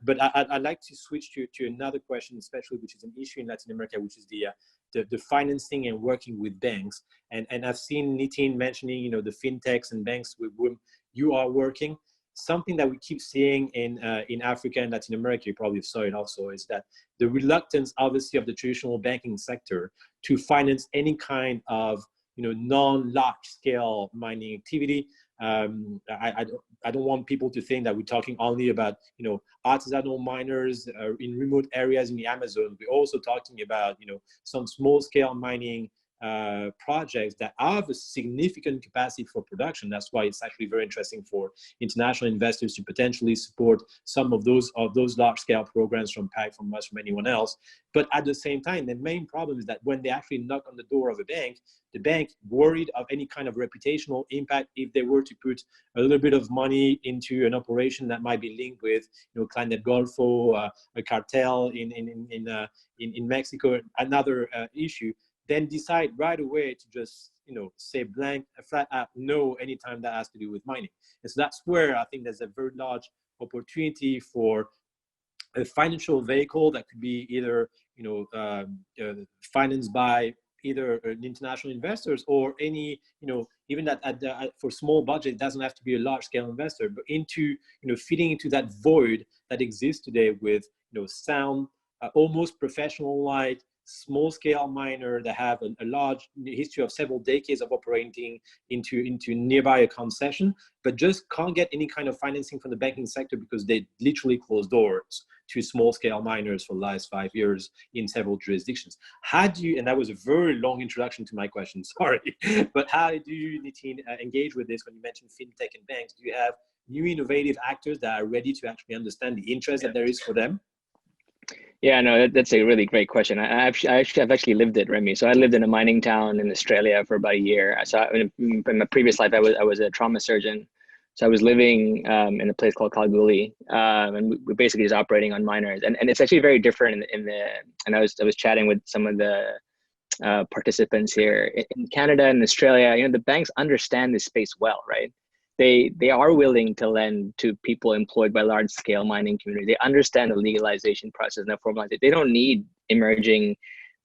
But I'd like to switch to another question, especially which is an issue in Latin America, which is the financing and working with banks. And I've seen Nitin mentioning the fintechs and banks with whom you are working. something that we keep seeing in Africa and Latin America, you probably saw it also, is that the reluctance, obviously, of the traditional banking sector to finance any kind of non-large scale mining activity. I don't want people to think that we're talking only about artisanal miners in remote areas in the Amazon. We're also talking about some small scale mining projects that have a significant capacity for production. That's why it's actually very interesting for international investors to potentially support some of those large scale programs from Pact, from us, from anyone else. But at the same time, the main problem is that when they actually knock on the door of a bank, the bank, worried of any kind of reputational impact if they were to put a little bit of money into an operation that might be linked with Clan del Golfo, a cartel in Mexico, another issue, then decide right away to just say blank, flat out no anytime that has to do with mining. And so that's where I think there's a very large opportunity for a financial vehicle that could be either financed by either international investors or any even that for small budget, it doesn't have to be a large scale investor, but into fitting into that void that exists today with sound, almost professional like small scale miner that have a large history of several decades of operating into nearby a concession, but just can't get any kind of financing from the banking sector because they literally closed doors to small scale miners for the last 5 years in several jurisdictions. How do you, and that was a very long introduction to my question, sorry, but how do you, Nitin, engage with this when you mentioned fintech and banks? Do you have new innovative actors that are ready to actually understand the interest that there is for them? Yeah, no, that's a really great question. I've actually lived it, Remi. So I lived in a mining town in Australia for about a year. So in my previous life, I was a trauma surgeon. So I was living in a place called Kalgoorlie, and we basically just operating on miners. And it's actually very different and I was chatting with some of the participants here in Canada and Australia. The banks understand this space well, right? They are willing to lend to people employed by large scale mining community. They understand the legalization process and the formalization. They don't need emerging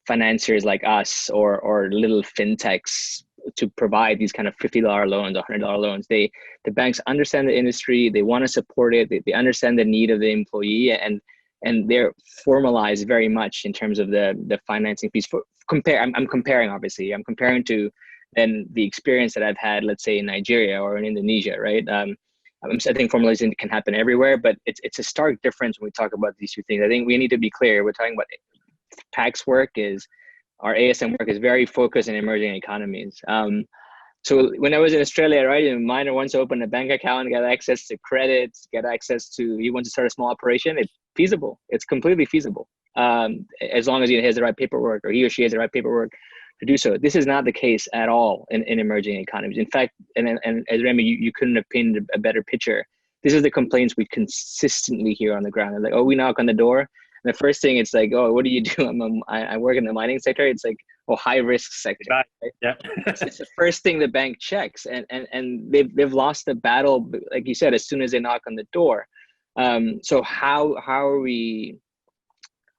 financiers like us or little fintechs to provide these kind of $50 loans, $100 loans. The banks understand the industry. They want to support it. They understand the need of the employee, and they're formalized very much in terms of the financing piece. I'm comparing, obviously. I'm comparing to then the experience that I've had, let's say in Nigeria or in Indonesia, right? I think formalization can happen everywhere, but it's a stark difference when we talk about these two things. I think we need to be clear. We're talking about Pact's work our ASM work is very focused in emerging economies. So when I was in Australia, right, a miner wants to open a bank account, get access to credits, he wants to start a small operation. It's feasible. It's completely feasible. As long as he has the right paperwork, or he or she has the right paperwork to do so. This is not the case at all in emerging economies. In fact, and as Remi, you couldn't have painted a better picture. This is the complaints we consistently hear on the ground. They're like, oh, we knock on the door. And the first thing it's like, oh, what do you do? I work in the mining sector. It's like, oh, high risk sector. Right? Yeah. It's the first thing the bank checks, and they've lost the battle, like you said, as soon as they knock on the door. So how are we?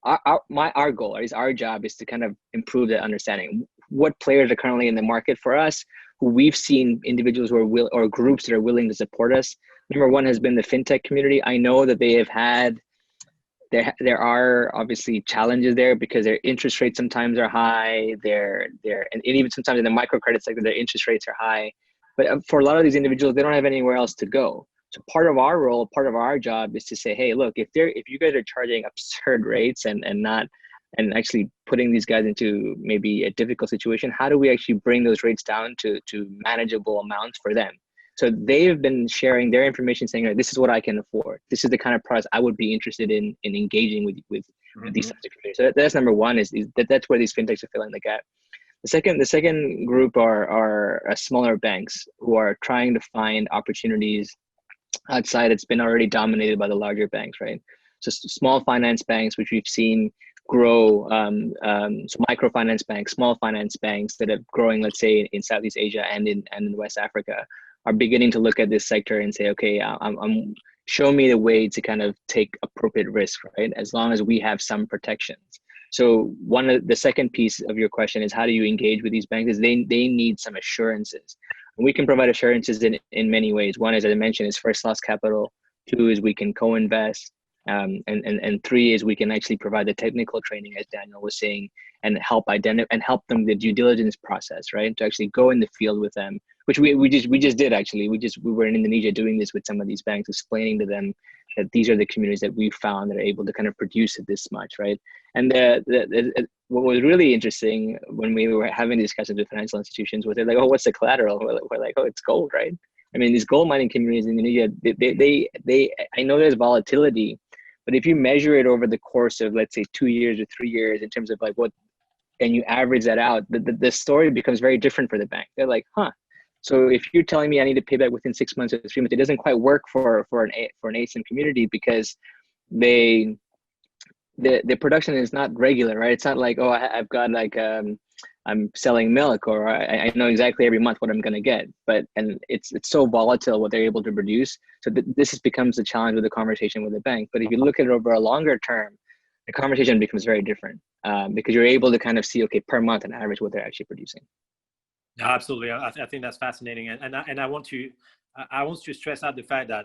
Our goal, or our job, is to kind of improve that understanding. What players are currently in the market for us, who we've seen individuals who are or groups that are willing to support us. Number one has been the fintech community. I know that they have had, there are obviously challenges there because their interest rates sometimes are high. And even sometimes in the microcredit sector, their interest rates are high. But for a lot of these individuals, they don't have anywhere else to go. So part of our role, part of our job is to say, hey, look, if you guys are charging absurd rates and actually putting these guys into maybe a difficult situation, how do we actually bring those rates down to manageable amounts for them? So they've been sharing their information, saying, this is what I can afford. This is the kind of products I would be interested in engaging with these types of communities. So that's number one, is that's where these fintechs are filling the gap. The second group are smaller banks who are trying to find opportunities outside. It's been already dominated by the larger banks, right? So small finance banks, which we've seen grow, so microfinance banks, small finance banks that are growing, let's say in Southeast Asia and in West Africa, are beginning to look at this sector and say, okay, show me the way to kind of take appropriate risk, right? As long as we have some protections. So the second piece of your question is, how do you engage with these banks? Is they need some assurances. And we can provide assurances in many ways. One, as I mentioned, is first loss capital. Two is we can co-invest. And three is we can actually provide the technical training, as Daniel was saying, and help help them the due diligence process, right? To actually go in the field with them, which we just did actually. We we were in Indonesia doing this with some of these banks, explaining to them that these are the communities that we found that are able to kind of produce it this much, right? And what was really interesting when we were having discussions with financial institutions was they're like, oh, what's the collateral? We're like, oh, it's gold, right? I mean, these gold mining communities in Indonesia, they I know there's volatility, but if you measure it over the course of, let's say, 2 years or 3 years in terms of like what, and you average that out, the story becomes very different for the bank. They're like, huh. So if you're telling me I need to pay back within 6 months or 3 months, it doesn't quite work for an ASIN community because the production is not regular, right? It's not like, oh, I've got like I'm selling milk, or I know exactly every month what I'm going to get. And it's so volatile what they're able to produce. So this becomes a challenge with the conversation with the bank. But if you look at it over a longer term, the conversation becomes very different because you're able to kind of see, okay, per month on average what they're actually producing. Absolutely, I think that's fascinating, and I want to stress out the fact that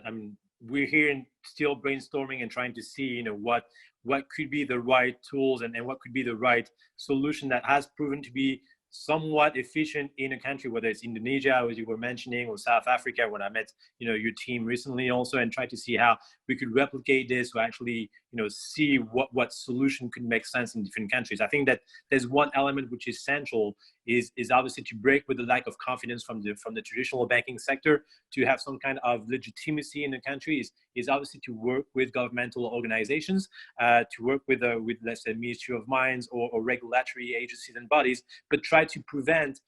we're here and still brainstorming and trying to see what could be the right tools and what could be the right solution that has proven to be somewhat efficient in a country, whether it's Indonesia, as you were mentioning, or South Africa, when I met your team recently also, and try to see how we could replicate this to actually see what solution could make sense in different countries. I think that there's one element which is central is obviously to break with the lack of confidence from the traditional banking sector, to have some kind of legitimacy in the country is obviously to work with governmental organizations, to work with let's say Ministry of Mines or regulatory agencies and bodies, but try to prevent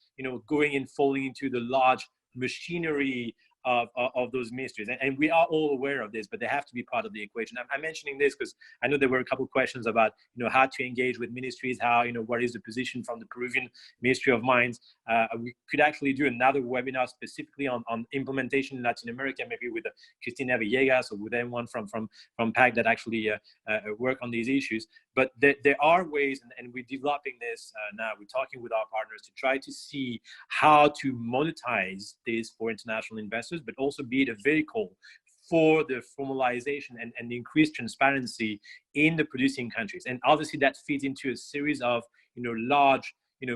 going and falling into the large machinery of those ministries. And we are all aware of this, but they have to be part of the equation. I'm mentioning this because I know there were a couple of questions about how to engage with ministries, how what is the position from the Peruvian Ministry of Mines. We could actually do another webinar specifically on implementation in Latin America, maybe with Cristina Villegas or with anyone from Pact that actually work on these issues. But there are ways, and we're developing this now. We're talking with our partners to try to see how to monetize this for international investors, but also be it a vehicle for the formalization and the increased transparency in the producing countries. And obviously that feeds into a series of large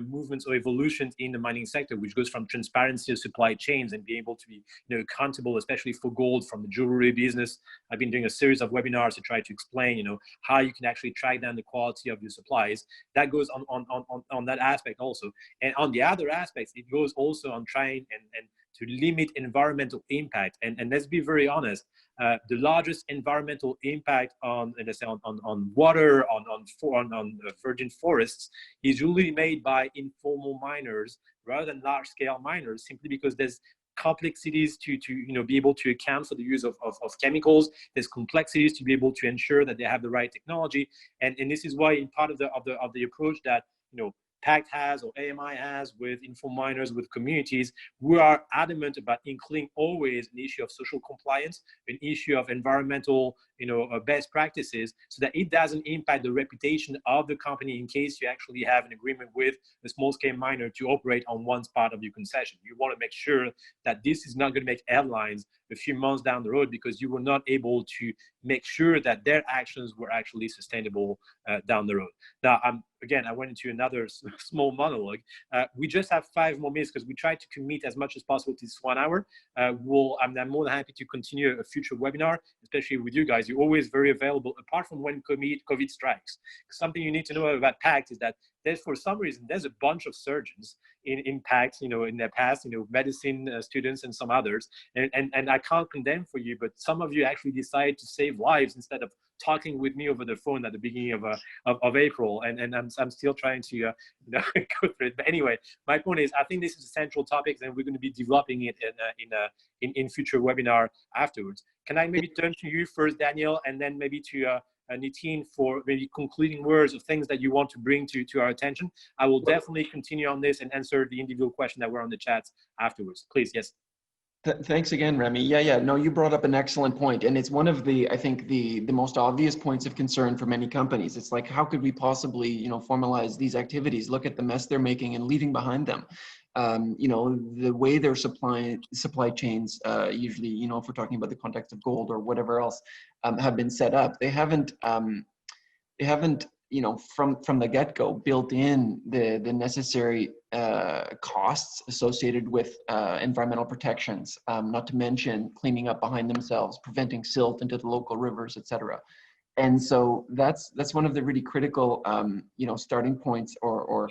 movements or evolutions in the mining sector, which goes from transparency of supply chains and be able to be accountable, especially for gold, from the jewelry business. I've been doing a series of webinars to try to explain how you can actually track down the quality of your supplies. That goes on that aspect also. And on the other aspects, it goes also on trying and to limit environmental impact. And let's be very honest, the largest environmental impact on, let's say, on water, on virgin forests is usually made by informal miners rather than large-scale miners, simply because there's complexities to be able to account for the use of chemicals. There's complexities to be able to ensure that they have the right technology, and this is why in part of the approach that Pact has or AMI has with informal miners, with communities, we are adamant about including always an issue of social compliance, an issue of environmental, best practices, so that it doesn't impact the reputation of the company in case you actually have an agreement with a small-scale miner to operate on one part of your concession. You want to make sure that this is not going to make headlines a few months down the road because you were not able to make sure that their actions were actually sustainable down the road. Now, again, I went into another small monologue. We just have 5 more minutes because we try to commit as much as possible to this 1 hour. I'm more than happy to continue a future webinar, especially with you guys. You're always very available, apart from when COVID strikes. Something you need to know about Pact is that for some reason, there's a bunch of surgeons in Pact, in their past, medicine students and some others. And I can't condemn for you, but some of you actually decided to save lives instead of talking with me over the phone at the beginning of April. And I'm still trying to go through it. But anyway, my point is, I think this is a central topic, and we're going to be developing it in future webinar afterwards. Can I maybe turn to you first, Daniel, and then maybe to Nitin for maybe concluding words of things that you want to bring to our attention? I will definitely continue on this and answer the individual question that were on the chats afterwards. Please, yes. Thanks again, Remi. Yeah. No, you brought up an excellent point, and it's one of I think the most obvious points of concern for many companies. It's like, how could we possibly, formalize these activities? Look at the mess they're making and leaving behind them. you know, the way their supply chains, usually, you know, if we're talking about the context of gold or whatever else, have been set up. They haven't, you know, from the get-go built in the necessary costs associated with environmental protections, not to mention cleaning up behind themselves, preventing silt into the local rivers, etc. And so that's one of the really critical, you know, starting points or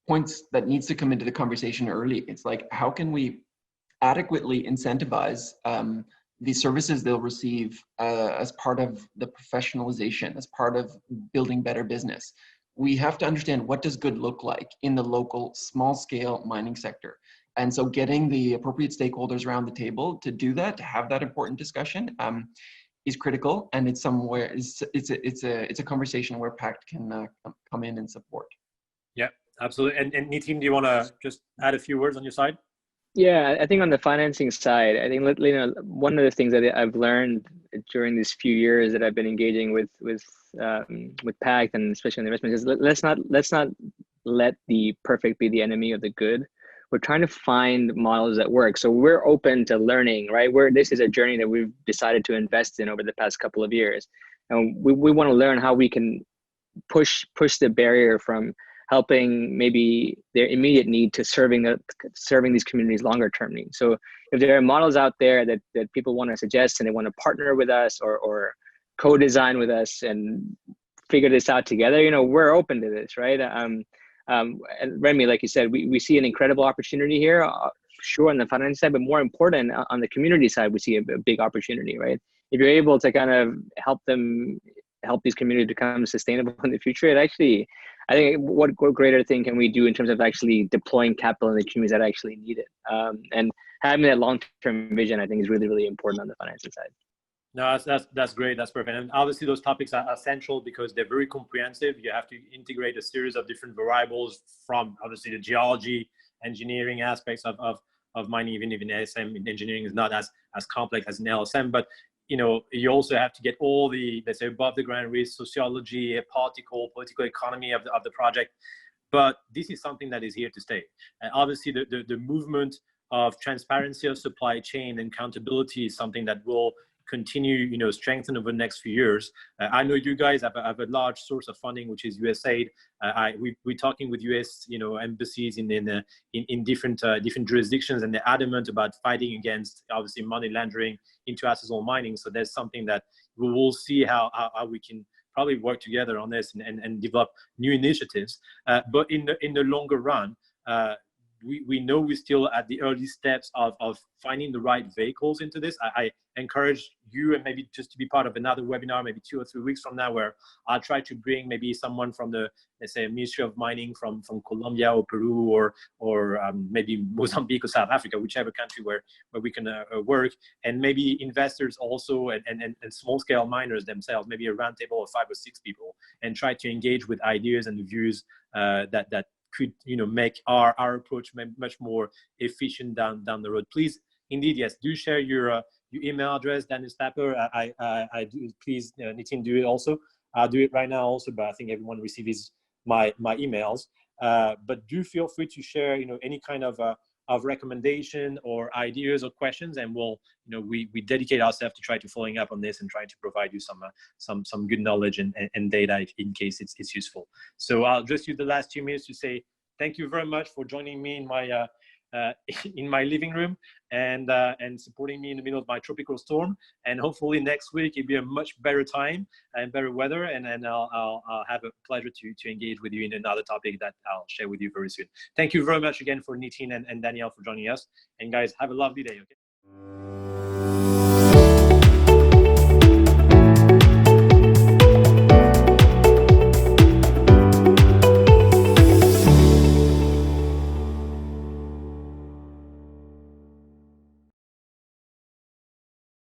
points that needs to come into the conversation early. It's like, how can we adequately incentivize the services they'll receive as part of the professionalization, as part of building better business? We have to understand, what does good look like in the local small scale mining sector? And so getting the appropriate stakeholders around the table to do that, to have that important discussion, is critical. And it's somewhere, it's a conversation where Pact can come in and support. Yeah, absolutely. And Nitin, do you want to just add a few words on your side? Yeah, I think on the financing side, I think, you know, one of the things that I've learned during these few years that I've been engaging with Pact, and especially on the investment, is let's not let the perfect be the enemy of the good. We're trying to find models that work. So we're open to learning, right? This is a journey that we've decided to invest in over the past couple of years, and we want to learn how we can push the barrier from helping maybe their immediate need to serving these communities longer term needs. So if there are models out there that people want to suggest and they want to partner with us or co-design with us and figure this out together, you know, we're open to this, right? And Remi, like you said, we see an incredible opportunity here, sure, on the finance side, but more important, on the community side, we see a big opportunity, right? If you're able to kind of help these communities become sustainable in the future, it actually, I think, what greater thing can we do in terms of actually deploying capital in the communities that actually need it? And having that long-term vision, I think, is really, really important on the financing side. No, that's great. That's perfect. And obviously those topics are essential because they're very comprehensive. You have to integrate a series of different variables, from obviously the geology, engineering aspects of mining, even if in ASM engineering is not as complex as in LSM, but you know, you also have to get all the, let's say, above the ground risk, sociology, political economy of the project. But this is something that is here to stay. And obviously the movement of transparency of supply chain and accountability is something that will continue, you know, strengthen over the next few years. I know you guys have a large source of funding, which is USAID. We're talking with US, you know, embassies in different jurisdictions, and they're adamant about fighting against, obviously, money laundering into artisanal mining. So there's something that we will see how we can probably work together on this and develop new initiatives. But in the longer run, we know we're still at the early steps of finding the right vehicles into this. I encourage you, and maybe just to be part of another webinar, maybe 2 or 3 weeks from now, where I'll try to bring maybe someone from the, let's say, Ministry of Mining from Colombia or Peru or maybe Mozambique or South Africa, whichever country where we can work, and maybe investors also and small scale miners themselves, maybe a round table of 5 or 6 people, and try to engage with ideas and views that could, you know, make our approach much more efficient down the road. Please, indeed, yes, do share your email address, Daniel Stapper. I do, please, Nitin, do it also. I'll do it right now also, but I think everyone receives my emails. But do feel free to share, you know, any kind of recommendation or ideas or questions, and we'll, you know, we dedicate ourselves to try to following up on this and try to provide you some good knowledge and data in case it's useful. So I'll just use the last 2 minutes to say thank you very much for joining me in my living room and supporting me in the middle of my tropical storm. And hopefully next week it'll be a much better time and better weather, and I'll have a pleasure to engage with you in another topic that I'll share with you very soon. Thank you very much again for Nitin and Danielle for joining us. And guys, have a lovely day. Okay.